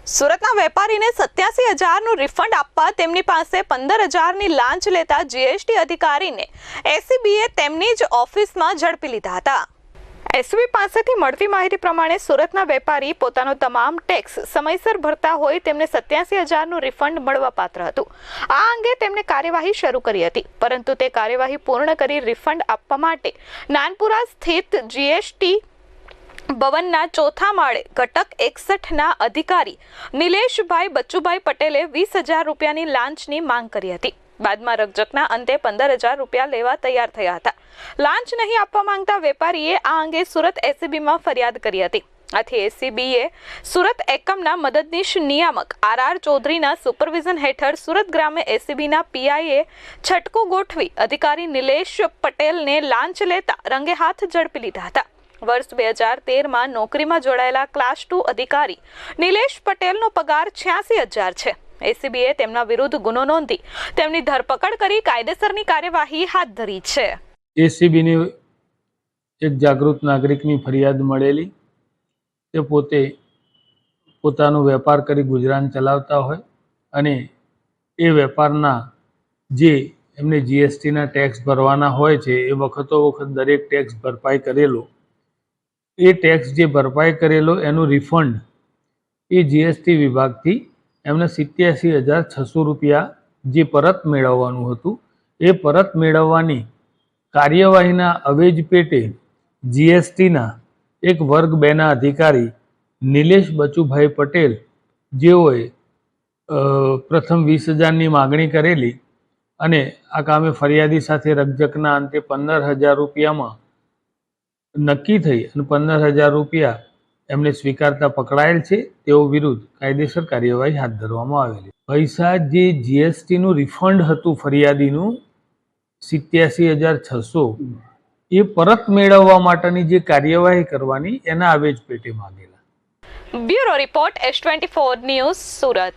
સુરતના વેપારીને 87,000નું રિફંડ આપવા તેમની પાસે 15,000ની લાંચ લેતા જીએસટી અધિકારીને એસીબીએ તેમની જ ઓફિસમાં ઝડપી લીધા હતા। એસીબી પાસેથી મળતી માહિતી પ્રમાણે સુરતના વેપારી પોતાનો તમામ ટેક્સ સમયસર ભરતા હોય તેમને 87,000નું રિફંડ મળવાપાત્ર હતું। આ અંગે તેમણે કાર્યવાહી શરૂ કરી હતી, પરંતુ તે કાર્યવાહી પૂર્ણ કરી રિફંડ આપવા માટે નાનપુરા સ્થિત જીએસટી ભવનના ચોથા માળે ઘટક 61ના અધિકારી નિલેશભાઈ બચ્ચુભાઈ પટેલે 20,000 રૂપિયાની લાંચની માંગ કરી હતી। બાદમાં રકઝકના અંતે 15,000 રૂપિયા લેવા તૈયાર થયા હતા। લાંચ નહીં આપવા માંગતા વેપારીએ આ અંગે સુરત એસીબીમાં ફરિયાદ કરી હતી। આથી એસીબીએ સુરત એકમના મદદનીશ નિયામક આર ચૌધરીના સુપરવિઝન હેઠળ સુરત ગ્રામ્ય એસીબીના પીઆઈએ છટકું ગોઠવી અધિકારી નિલેશ પટેલને લાંચ લેતા રંગે હાથ ઝડપી લીધા હતા। વર્ષ 2013માં નોકરીમાં જોડાયેલા ક્લાસ 2 અધિકારી નિલેશ પટેલનો પગાર 86,000 છે। એસીબીએ તેમના વિરુદ્ધ ગુનો નોંધી તેમની ધરપકડ કરી કાયદેસરની કાર્યવાહી હાથ ધરી છે। એસીબીની એક જાગૃત નાગરિકની ફરિયાદ મળેલી, તે પોતાનો વેપાર કરી ગુજરાન ચલાવતા હોય અને એ વેપારના જે એમને જીએસટીના ટેક્સ ભરવાના હોય છે એ વખત દરેક ટેક્સ ભરપાઈ કરેલો, એ ટેક્સ જે ભરપાઈ કરેલો એનું રિફંડ એ જીએસટી વિભાગથી એમને 87,600 રૂપિયા જે પરત મેળવવાનું હતું એ પરત મેળવવાની કાર્યવાહીના અવેજ પેટે જીએસટીના એક વર્ગ 2ના અધિકારી નિલેશ બચુભાઈ પટેલ, જેઓએ પ્રથમ 20,000ની માગણી કરેલી અને આ કામે ફરિયાદી સાથે રકઝકના અંતે 15,000 રૂપિયામાં નક્કી થઈ અને 15,000 રૂપિયા એમને સ્વીકારતા પકડાયેલ છે। તેઓ વિરુદ્ધ કાયદેસર કાર્યવાહી હાથ ધરવામાં આવેલી। પૈસા જે જીએસટીનું રિફંડ હતું ફરિયાદીનું 87,600, એ પરત મેળવવા માટેની જે કાર્યવાહી કરવાની એના આવેજ પેટે માંગેલા। Bureau report S24 news Surat.